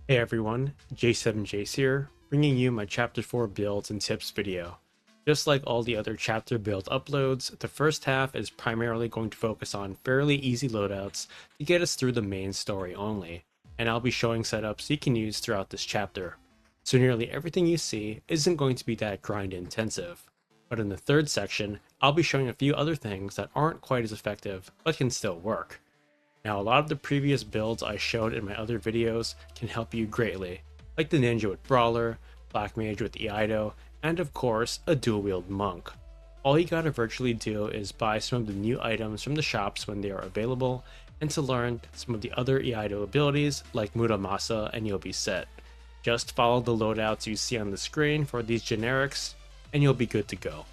Hey everyone, J7Jace here, bringing you my Chapter 4 builds and tips video. Just like all the other chapter build uploads, the first half is primarily going to focus on fairly easy loadouts to get us through the main story only, and I'll be showing setups you can use throughout this chapter. So nearly everything you see isn't going to be that grind intensive. But in the third section, I'll be showing a few other things that aren't quite as effective, but can still work. Now, a lot of the previous builds I showed in my other videos can help you greatly, like the ninja with Brawler, Black Mage with Iaido, and of course, a dual wield monk. All you gotta virtually do is buy some of the new items from the shops when they are available, and to learn some of the other Iaido abilities like Muramasa, and you'll be set. Just follow the loadouts you see on the screen for these generics, and you'll be good to go.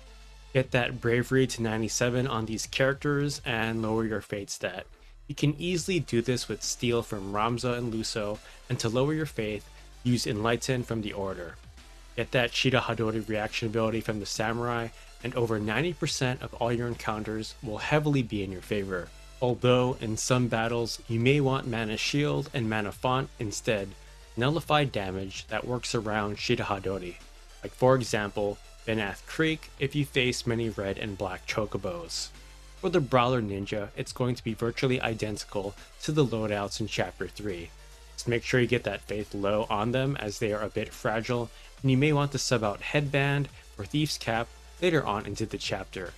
Get that bravery to 97 on these characters and lower your fate stat. You can easily do this with Steel from Ramza and Luso, and to lower your faith, use Enlighten from the Order. Get that Shida Hadori reaction ability from the Samurai, and over 90% of all your encounters will heavily be in your favor. Although, in some battles, you may want Mana Shield and Mana Font instead, nullify damage that works around Shida Hadori. Like for example, Benath Creek if you face many red and black chocobos. For the Brawler Ninja, it's going to be virtually identical to the loadouts in Chapter 3. Just make sure you get that faith low on them as they are a bit fragile, and you may want to sub out Headband or Thief's Cap later on into the chapter,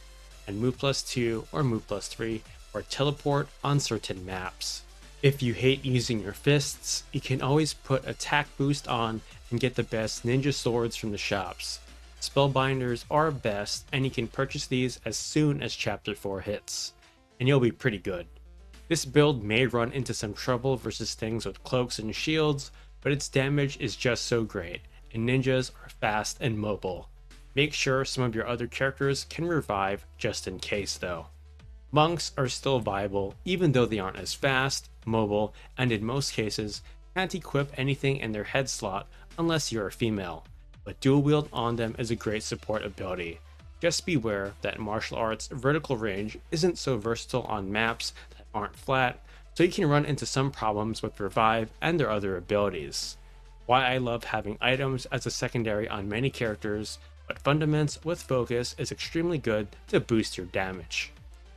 and move plus 2 or move plus 3 or teleport on certain maps. If you hate using your fists, you can always put attack boost on and get the best ninja swords from the shops. Spellbinders are best, and you can purchase these as soon as Chapter 4 hits, and you'll be pretty good. This build may run into some trouble versus things with cloaks and shields, but its damage is just so great, and ninjas are fast and mobile. Make sure some of your other characters can revive just in case though. Monks are still viable even though they aren't as fast, mobile, and in most cases can't equip anything in their head slot unless you're a female. But dual wield on them is a great support ability. Just beware that martial arts vertical range isn't so versatile on maps that aren't flat, so you can run into some problems with revive and their other abilities. Why I love having items as a secondary on many characters, but Fundaments with focus is extremely good to boost your damage.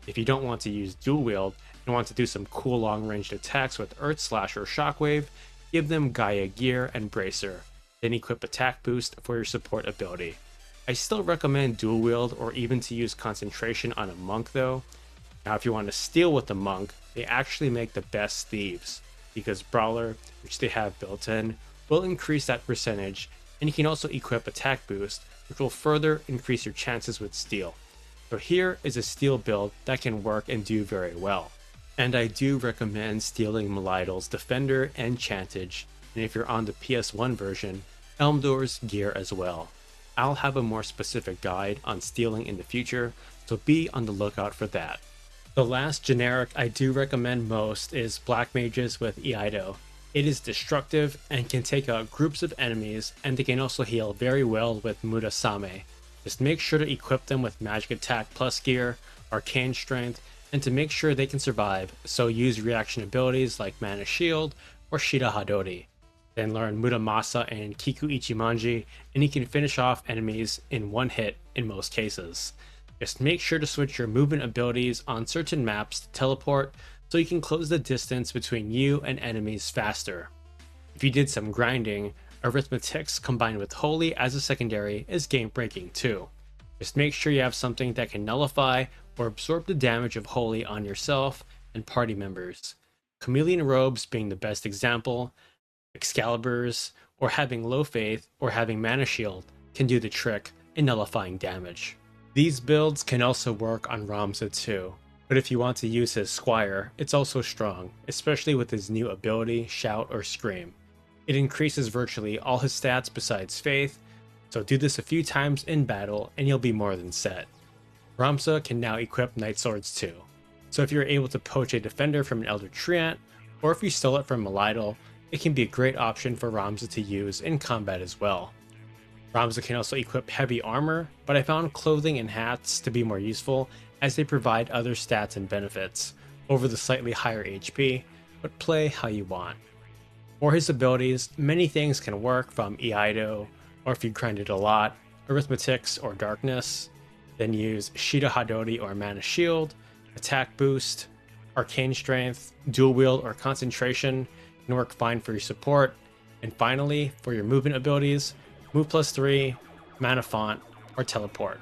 If you don't want to use dual wield and want to do some cool long ranged attacks with Earth Slash or Shockwave, give them Gaia Gear and Bracer. Then equip attack boost for your support ability. I still recommend dual wield or even to use concentration on a monk though. Now if you want to steal with the monk, they actually make the best thieves, because Brawler, which they have built in, will increase that percentage, and you can also equip attack boost, which will further increase your chances with steal. So here is a steal build that can work and do very well. And I do recommend stealing Meliadoul's Defender and Chantage, and if you're on the PS1 version, Elmdor's gear as well. I'll have a more specific guide on stealing in the future, so be on the lookout for that. The last generic I do recommend most is Black Mages with Iaido. It is destructive and can take out groups of enemies, and they can also heal very well with Murasame. Just make sure to equip them with Magic Attack plus gear, Arcane Strength, and to make sure they can survive, so use reaction abilities like Mana Shield or Shida Hadori. Then learn Muramasa and Kiku Ichimonji, and you can finish off enemies in one hit in most cases. Just make sure to switch your movement abilities on certain maps to teleport, so you can close the distance between you and enemies faster. If you did some grinding, Arithmetics combined with Holy as a secondary is game breaking too. Just make sure you have something that can nullify or absorb the damage of Holy on yourself and party members. Chameleon Robes being the best example. Excaliburs, or having low faith, or having Mana Shield can do the trick in nullifying damage. These builds can also work on Ramza too, but if you want to use his Squire, it's also strong, especially with his new ability, Shout or Scream. It increases virtually all his stats besides faith, so do this a few times in battle and you'll be more than set. Ramza can now equip Night Swords too, so if you're able to poach a defender from an Elder Treant, or if you stole it from Meliadoul, it can be a great option for Ramza to use in combat as well. Ramza can also equip heavy armor, but I found clothing and hats to be more useful as they provide other stats and benefits over the slightly higher HP, but play how you want. For his abilities, many things can work from Iaido, or if you grind it a lot, Arithmetics or Darkness, then use Shida Hadori or Mana Shield, Attack Boost, Arcane Strength, Dual Wield or Concentration can work fine for your support, and finally, for your movement abilities, Move plus 3, Mana Font, or Teleport.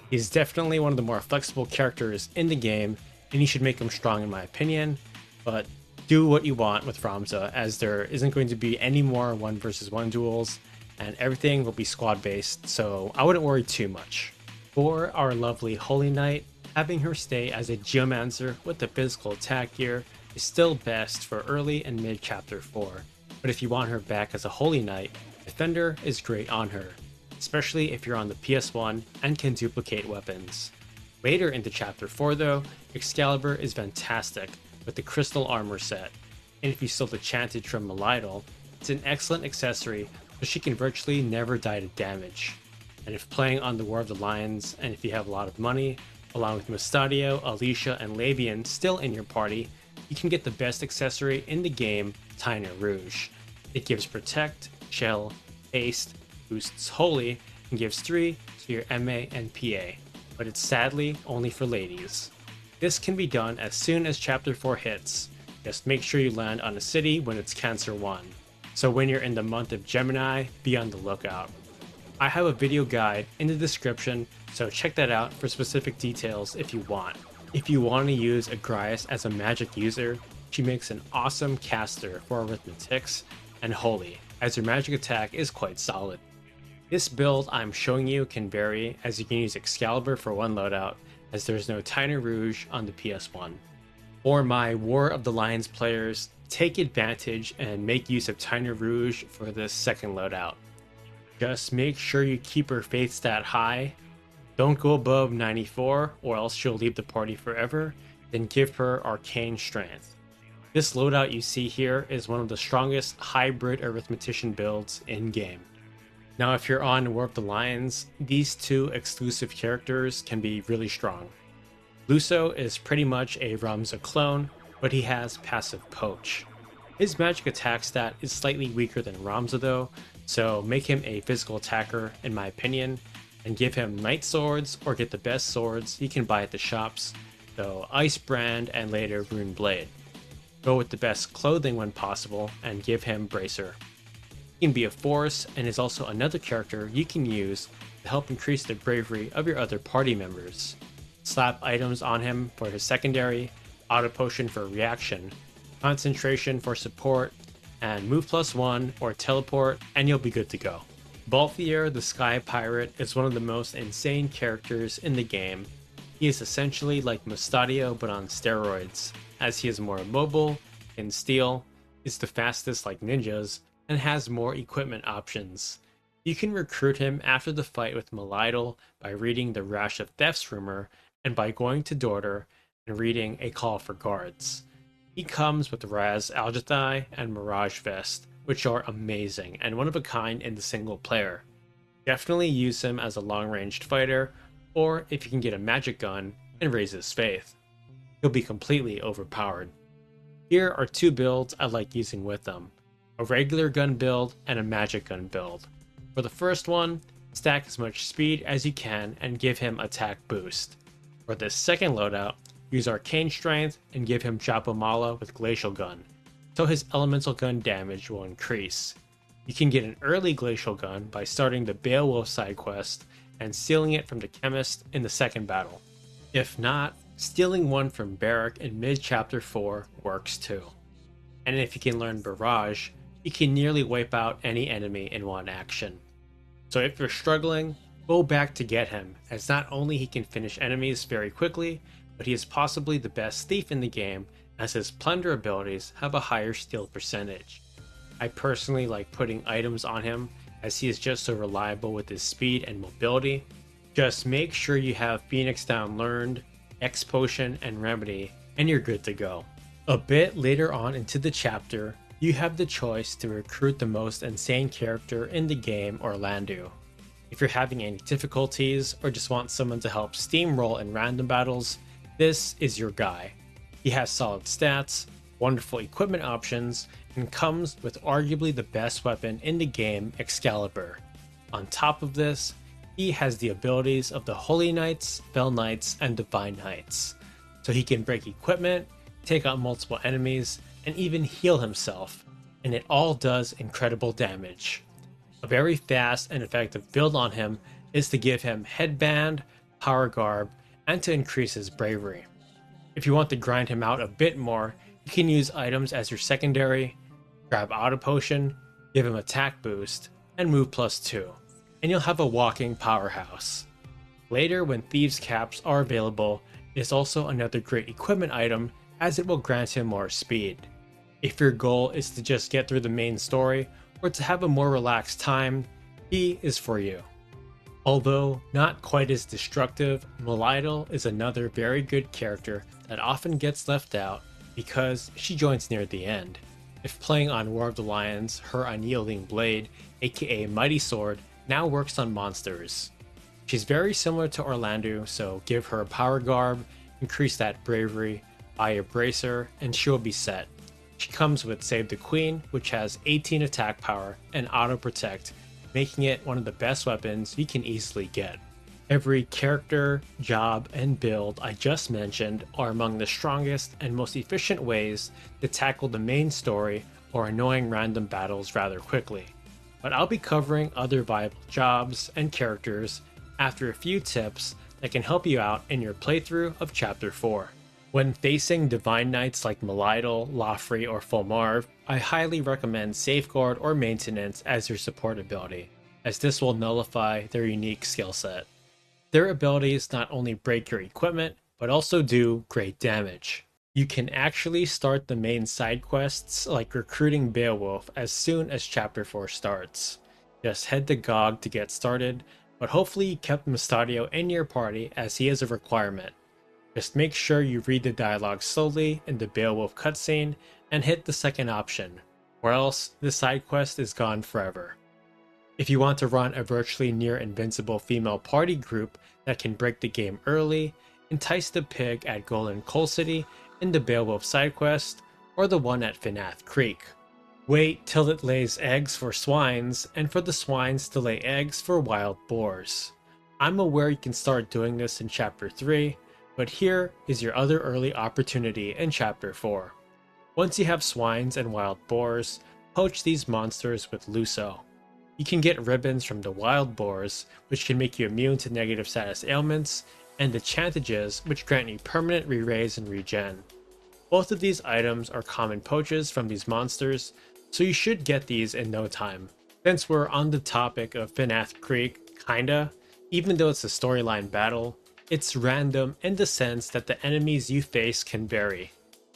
He's definitely one of the more flexible characters in the game, and you should make him strong in my opinion, but do what you want with Ramza, as there isn't going to be any more 1 versus 1 duels, and everything will be squad based, so I wouldn't worry too much. For our lovely Holy Knight, having her stay as a Geomancer with the physical attack gear is still best for early and mid chapter 4, but if you want her back as a Holy Knight, Defender is great on her, especially if you're on the PS1 and can duplicate weapons. Later into chapter 4 though, Excalibur is fantastic with the crystal armor set, and if you stole the Chantage from Meliadoul, it's an excellent accessory so she can virtually never die to damage. And if playing on the War of the Lions and if you have a lot of money, along with Mustadio, Alicia, and Labian still in your party, you can get the best accessory in the game, Tainer Rouge. It gives Protect, Chill, Haste, boosts Holy, and gives 3 to your MA and PA, but it's sadly only for ladies. This can be done as soon as chapter 4 hits, just make sure you land on a city when it's Cancer 1, so when you're in the month of Gemini, be on the lookout. I have a video guide in the description, so check that out for specific details if you want. If you want to use Agrias as a magic user, she makes an awesome caster for Arithmetics and Holy, as her magic attack is quite solid. This build I'm showing you can vary, as you can use Excalibur for one loadout, as there's no Tainer Rouge on the PS1. For my War of the Lions players, take advantage and make use of Tainer Rouge for this second loadout. Just make sure you keep her faith stat high, don't go above 94 or else she'll leave the party forever, then give her Arcane Strength. This loadout you see here is one of the strongest hybrid arithmetician builds in game. Now if you're on War of the Lions, these two exclusive characters can be really strong. Luso is pretty much a Ramza clone, but he has passive Poach. His magic attack stat is slightly weaker than Ramza though, so make him a physical attacker in my opinion, and give him Knight Swords or get the best swords you can buy at the shops, so Ice Brand and later Rune Blade. Go with the best clothing when possible and give him Bracer. He can be a force and is also another character you can use to help increase the bravery of your other party members. Slap items on him for his secondary, auto potion for reaction, concentration for support, and move plus 1 or teleport and you'll be good to go. Balthier the Sky Pirate is one of the most insane characters in the game. He is essentially like Mustadio but on steroids, as he is more mobile, can steal, is the fastest like ninjas, and has more equipment options. You can recruit him after the fight with Meliadoul by reading the Rash of Thefts rumor and by going to Dorter and reading A Call for Guards. He comes with Raz Aljathai and Mirage Vest, which are amazing and one of a kind in the single player. Definitely use him as a long-ranged fighter, or if you can get a magic gun and raise his faith. He'll be completely overpowered. Here are two builds I like using with them: a regular gun build and a magic gun build. For the first one, stack as much speed as you can and give him attack boost. For this second loadout, use Arcane Strength and give him Chapo Mala with Glacial Gun, so his elemental gun damage will increase. You can get an early Glacial Gun by starting the Beowulf side quest and stealing it from the Chemist in the second battle. If not, stealing one from Barrack in mid-chapter 4 works too. And if you can learn Barrage, you can nearly wipe out any enemy in one action. So if you're struggling, go back to get him, as not only he can finish enemies very quickly, but he is possibly the best thief in the game, as his plunder abilities have a higher steal percentage. I personally like putting items on him, as he is just so reliable with his speed and mobility. Just make sure you have Phoenix Down learned, X Potion, and Remedy, and you're good to go. A bit later on into the chapter, you have the choice to recruit the most insane character in the game, Orlandeau. If you're having any difficulties or just want someone to help steamroll in random battles, this is your guy. He has solid stats, wonderful equipment options, and comes with arguably the best weapon in the game, Excalibur. On top of this, he has the abilities of the Holy Knights, Fell Knights, and Divine Knights, so he can break equipment, take out multiple enemies, and even heal himself, and it all does incredible damage. A very fast and effective build on him is to give him Headband, Power Garb, and to increase his bravery. If you want to grind him out a bit more, you can use items as your secondary, grab Auto Potion, give him attack boost, and move +2, and you'll have a walking powerhouse. Later, when Thieves' Caps are available, it is also another great equipment item as it will grant him more speed. If your goal is to just get through the main story or to have a more relaxed time, he is for you. Although not quite as destructive, Meliadoul is another very good character that often gets left out because she joins near the end. If playing on War of the Lions, her Unyielding Blade, aka Mighty Sword, now works on monsters. She's very similar to Orlandeau, so give her Power Garb, increase that bravery, buy a bracer, and she'll be set. She comes with Save the Queen, which has 18 attack power and auto protect, making it one of the best weapons you can easily get. Every character, job, and build I just mentioned are among the strongest and most efficient ways to tackle the main story or annoying random battles rather quickly. But I'll be covering other viable jobs and characters after a few tips that can help you out in your playthrough of Chapter 4. When facing Divine Knights like Meliadoul, Lofri, or Fulmarv, I highly recommend Safeguard or Maintenance as your support ability, as this will nullify their unique skill set. Their abilities not only break your equipment, but also do great damage. You can actually start the main side quests like recruiting Beowulf as soon as Chapter 4 starts. Just head to GOG to get started, but hopefully you kept Mustadio in your party as he is a requirement. Just make sure you read the dialogue slowly in the Beowulf cutscene and hit the second option, or else the side quest is gone forever. If you want to run a virtually near invincible female party group that can break the game early, entice the pig at Golden Coal City in the Beowulf side quest, or the one at Finath Creek. Wait till it lays eggs for swines, and for the swines to lay eggs for wild boars. I'm aware you can start doing this in Chapter 3, but here is your other early opportunity in Chapter 4. Once you have swines and wild boars, poach these monsters with Luso. You can get ribbons from the wild boars, which can make you immune to negative status ailments, and the chantages, which grant you permanent re-raise and regen. Both of these items are common poaches from these monsters, so you should get these in no time. Since we're on the topic of Finath Creek, kinda, even though it's a storyline battle, it's random in the sense that the enemies you face can vary.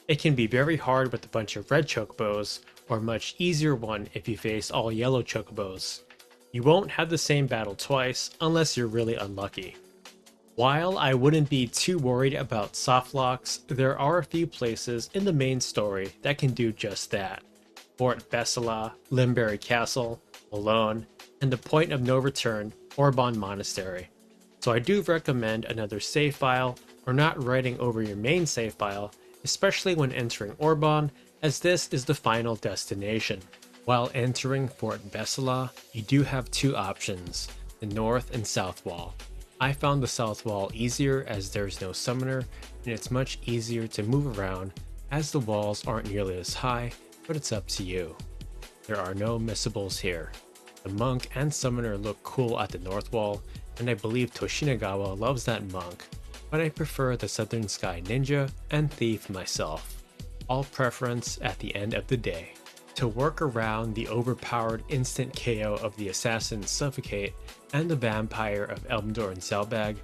It can be very hard with a bunch of red chocobos, or a much easier one if you face all yellow chocobos. You won't have the same battle twice unless you're really unlucky. While I wouldn't be too worried about softlocks, there are a few places in the main story that can do just that. Fort Besala, Limberry Castle, Malone, and the Point of No Return, Orban Monastery. So I do recommend another save file or not writing over your main save file, especially when entering Orban, as this is the final destination. While entering Fort Besala, you do have two options, the north and south wall. I found the south wall easier as there's no summoner, and it's much easier to move around as the walls aren't nearly as high, but it's up to you. There are no missables here. The monk and summoner look cool at the north wall, and I believe Toshinagawa loves that monk, but I prefer the Southern Sky Ninja and Thief myself. All preference at the end of the day. To work around the overpowered instant KO of the Assassin Suffocate and the Vampire of Elmdor and Selbag,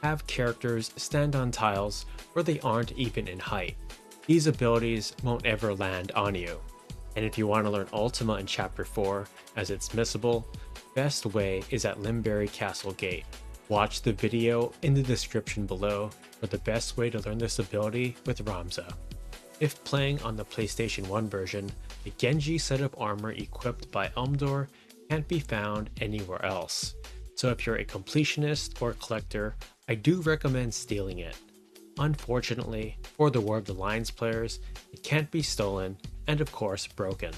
have characters stand on tiles where they aren't even in height. These abilities won't ever land on you. And if you want to learn Ultima in Chapter 4, as it's missable, best way is at Limberry Castle Gate. Watch the video in the description below for the best way to learn this ability with Ramza. If playing on the PlayStation 1 version, the Genji setup armor equipped by Elmdor can't be found anywhere else. So if you're a completionist or collector, I do recommend stealing it. Unfortunately, for the War of the Lions players, it can't be stolen and of course broken.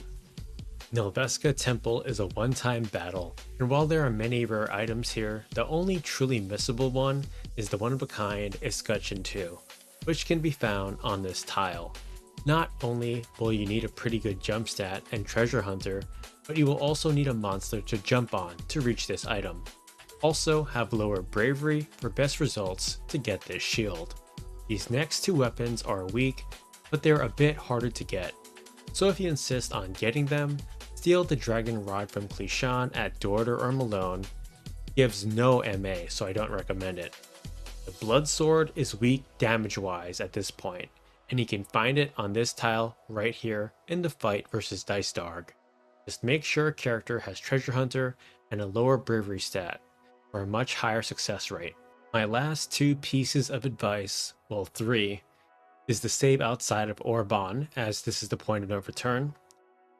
Nilveska Temple is a one-time battle, and while there are many rare items here, the only truly missable one is the one-of-a-kind Escutcheon 2, which can be found on this tile. Not only will you need a pretty good jump stat and treasure hunter, but you will also need a monster to jump on to reach this item. Also have lower bravery for best results to get this shield. These next two weapons are weak, but they're a bit harder to get, so if you insist on getting them, steal the Dragon Rod from Clishan at Dorder or Malone. Gives no MA, so I don't recommend it. The Blood Sword is weak damage-wise at this point, and you can find it on this tile right here in the fight versus Dice Dog. Just make sure a character has Treasure Hunter and a lower bravery stat, for a much higher success rate. My last two pieces of advice, well 3, is to save outside of Orban, as this is the point of no return,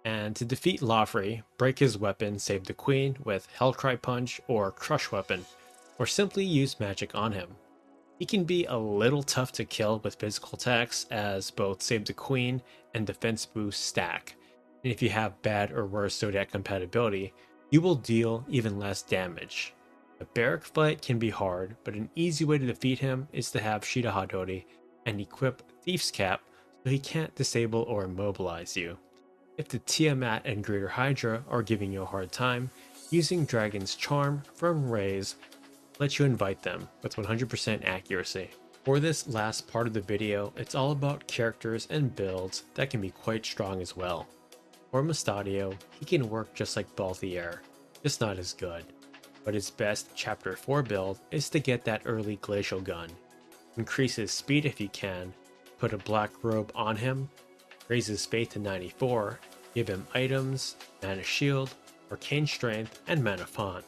and to defeat Lofri, break his weapon, save the queen with Hellcry Punch or Crush Weapon, or simply use magic on him. He can be a little tough to kill with physical attacks, as both Save the Queen and Defense Boost stack, and if you have bad or worse Zodiac compatibility, you will deal even less damage. A barrack fight can be hard, but an easy way to defeat him is to have Shida Hadori and equip Thief's Cap so he can't disable or immobilize you. If the Tiamat and Greater Hydra are giving you a hard time, using Dragon's Charm from Raise lets you invite them with 100% accuracy. For this last part of the video, it's all about characters and builds that can be quite strong as well. For Mustadio, he can work just like Balthier, just not as good. But his best Chapter 4 build is to get that early Glacial Gun. Increase his speed if you can, put a black robe on him, raise his faith to 94, give him items, mana shield, arcane strength, and mana font.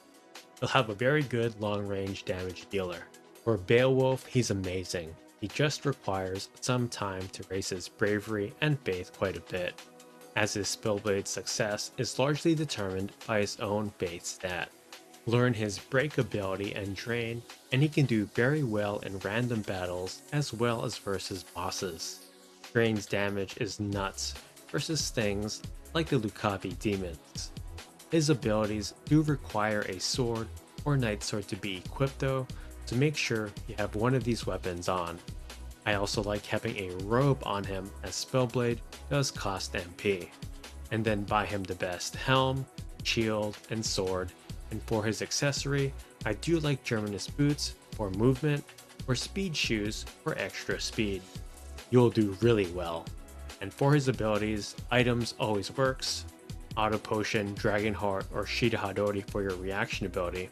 He'll have a very good long-range damage dealer. For Beowulf, he's amazing. He just requires some time to raise his bravery and faith quite a bit, as his Spellblade's success is largely determined by his own faith stat. Learn his break ability and drain, and he can do very well in random battles as well as versus bosses. Drain's damage is nuts versus things like the Lucavi demons. His abilities do require a sword or knight sword to be equipped though, so make sure you have one of these weapons on. I also like having a robe on him, as Spellblade does cost MP. And then buy him the best helm, shield, and sword. And for his accessory, I do like Germanist boots for movement, or speed shoes for extra speed. You'll do really well. And for his abilities, items always works, Auto Potion, Dragon Heart, or Shida Hadori for your reaction ability.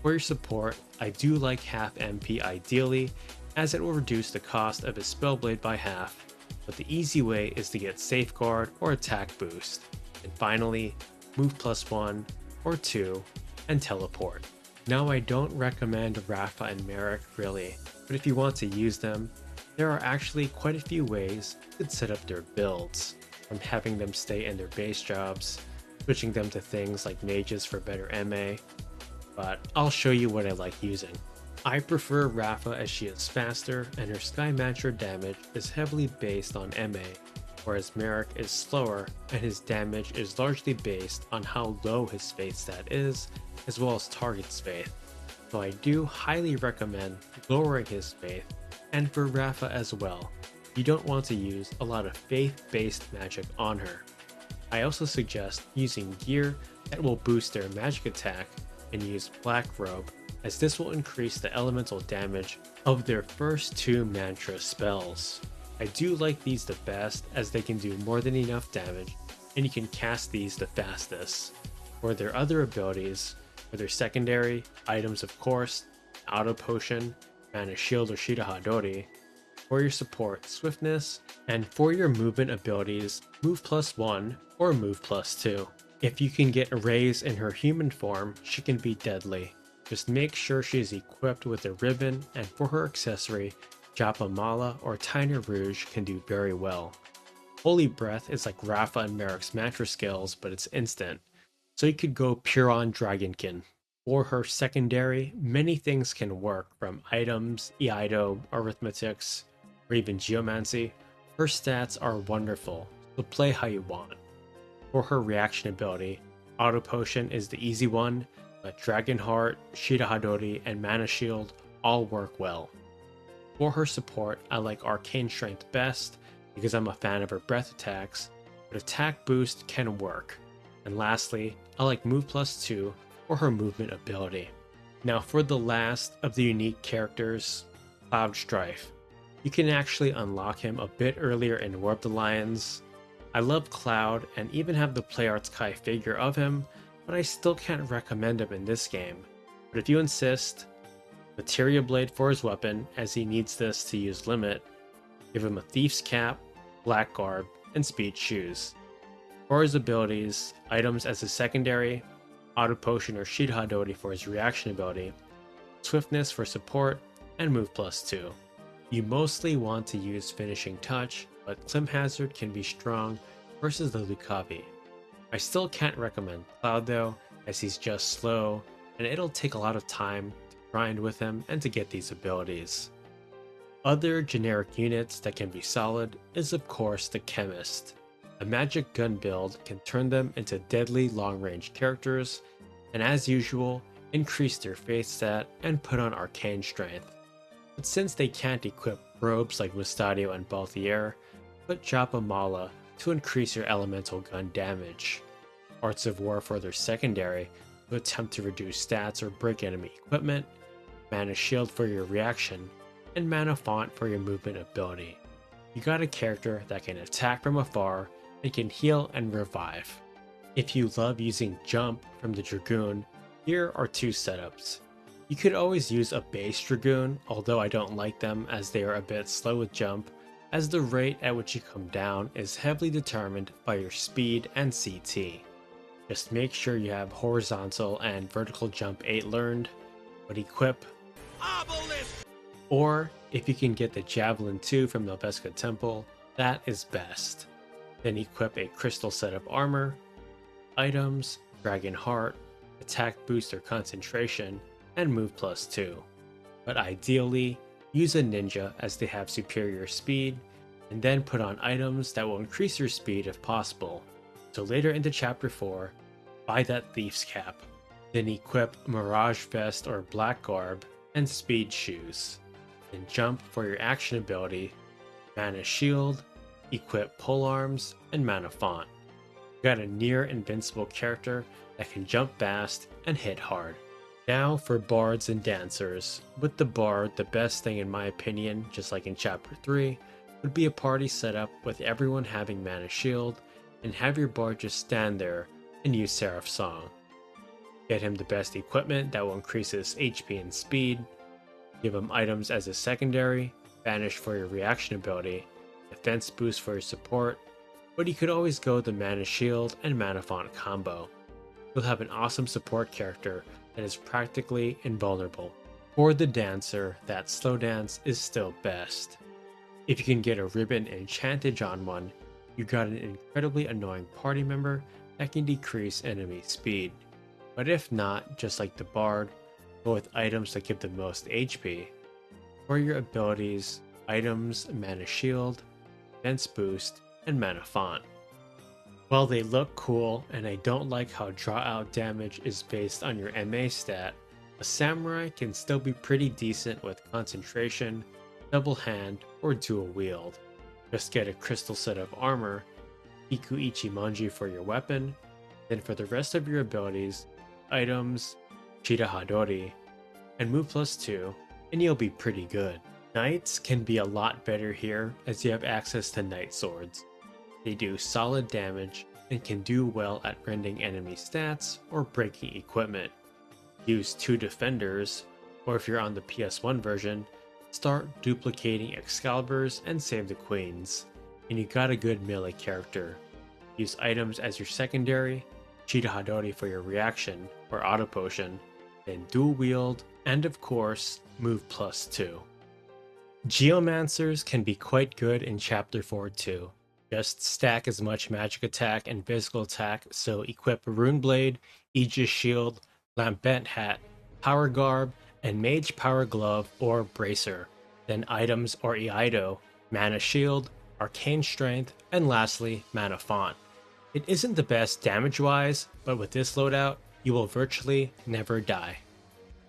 For your support, I do like half MP ideally, as it will reduce the cost of his Spellblade by half, but the easy way is to get Safeguard or Attack Boost. And finally, move +1 or 2 and teleport. Now I don't recommend Rapha and Marach really, but if you want to use them, there are actually quite a few ways you could set up their builds, from having them stay in their base jobs, switching them to things like mages for better MA, but I'll show you what I like using. I prefer Rapha as she is faster and her Skymatcher damage is heavily based on MA, whereas Marach is slower and his damage is largely based on how low his faith stat is, as well as target's faith. So I do highly recommend lowering his faith, and for Rapha as well, you don't want to use a lot of faith-based magic on her. I also suggest using gear that will boost their magic attack and use Black Robe, as this will increase the elemental damage of their first 2 mantra spells. I do like these the best, as they can do more than enough damage and you can cast these the fastest. For their other abilities, for their secondary, items of course, Auto Potion, Mana Shield or Shida Hadori. For your support, Swiftness, and for your movement abilities, Move +1 or Move +2. If you can get Raise in her human form, she can be deadly. Just make sure she is equipped with a ribbon, and for her accessory, Japa Mala or Tyner Rouge can do very well. Holy Breath is like Rapha and Marach's mantra skills, but it's instant, so you could go pure on Dragonkin. For her secondary, many things can work, from items, Iaido, arithmetics, or even geomancy. Her stats are wonderful. so play how you want. For her reaction ability, Auto Potion is the easy one, but Dragon Heart, Shida Hadori, and Mana Shield all work well. For her support, I like Arcane Strength best because I'm a fan of her breath attacks, but attack boost can work. And lastly, I like Move Plus 2 for her movement ability. Now for the last of the unique characters, Cloud Strife. You can actually unlock him a bit earlier in War of the Lions. I love Cloud and even have the Playarts Kai figure of him, but I still can't recommend him in this game. But if you insist, Materia Blade for his weapon, as he needs this to use Limit. Give him a Thief's Cap, Black Garb, and Speed Shoes. For his abilities, items as his secondary, Auto Potion or Shida Hadori for his reaction ability, Swiftness for support, and Move Plus 2. You mostly want to use Finishing Touch, but Clim Hazard can be strong versus the Lucavi. I still can't recommend Cloud though, as he's just slow, and it'll take a lot of time to grind with him and to get these abilities. Other generic units that can be solid is of course the Chemist. A magic gun build can turn them into deadly long-range characters, and as usual, increase their faith stat and put on arcane strength. But since they can't equip robes like Mustadio and Balthier, put Japa Mala to increase your elemental gun damage. Arts of War for their secondary to attempt to reduce stats or break enemy equipment, Mana Shield for your reaction, and Mana Font for your movement ability. You got a character that can attack from afar and can heal and revive. If you love using Jump from the Dragoon, here are two setups. You could always use a base Dragoon, although I don't like them as they are a bit slow with Jump, as the rate at which you come down is heavily determined by your speed and CT. Just make sure you have horizontal and vertical jump 8 learned, but equip Obelisk! Or if you can get the Javelin 2 from the Noveska Temple, that is best. Then equip a crystal set of armor, items, Dragon Heart, attack boost or concentration, and move plus 2. But ideally, use a ninja as they have superior speed, and then put on items that will increase your speed if possible. So later into chapter 4, buy that Thief's Cap. Then equip Mirage Vest or Black Garb and Speed Shoes. Then jump for your action ability, Mana Shield, equip Polearms, and Mana Font. You got a near invincible character that can jump fast and hit hard. Now for bards and dancers. With the bard, the best thing in my opinion, just like in chapter 3, would be a party setup with everyone having Mana Shield, and have your bard just stand there and use Seraph's Song. Get him the best equipment that will increase his HP and speed. Give him items as a secondary, Banish for your reaction ability, defense boost for your support, but you could always go the Mana Shield and Mana Font combo. You'll have an awesome support character that is practically invulnerable. For the dancer, that slow dance is still best. If you can get a ribbon enchantage on one, you got an incredibly annoying party member that can decrease enemy speed. But if not, just like the bard, go with items that give the most HP. For your abilities, items, Mana Shield, defense boost, and Mana Font. While they look cool, and I don't like how draw out damage is based on your MA stat, a samurai can still be pretty decent with concentration, double hand, or dual wield. Just get a crystal set of armor, Iku Ichimonji for your weapon, then for the rest of your abilities, items, Shida Hadori, and move plus 2, and you'll be pretty good. Knights can be a lot better here as you have access to knight swords. They do solid damage and can do well at rending enemy stats or breaking equipment. Use 2 defenders, or if you're on the PS1 version, start duplicating Excaliburs and save the queens. And you got a good melee character. Use items as your secondary, Shida Hadori for your reaction or auto potion, then dual wield, and of course, move plus 2. Geomancers can be quite good in chapter 4 too. Just stack as much magic attack and physical attack, so equip Rune Blade, Aegis Shield, Lambent Hat, Power Garb, and Mage Power Glove or Bracer. Then items or Iaido, Mana Shield, arcane strength, and lastly, mana font. It isn't the best damage wise, but with this loadout, you will virtually never die.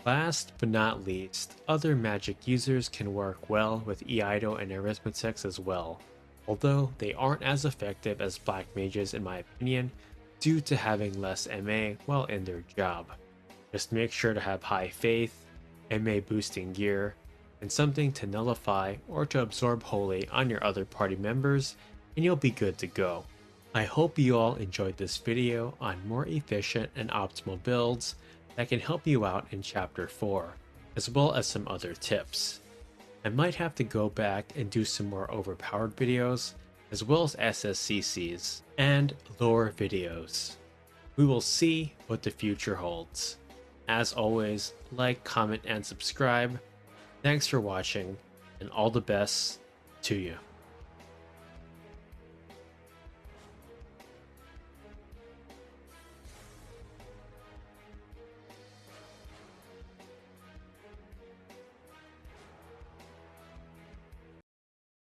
Last but not least, other magic users can work well with Iaido and Arithmetics as well, although they aren't as effective as black mages in my opinion due to having less MA while in their job. Just make sure to have high faith, MA boosting gear, and something to nullify or to absorb wholly on your other party members, and you'll be good to go. I hope you all enjoyed this video on more efficient and optimal builds that can help you out in Chapter 4, as well as some other tips. I might have to go back and do some more overpowered videos, as well as SSCCs, and lore videos. We will see what the future holds. As always, like, comment, and subscribe. Thanks for watching, and all the best to you.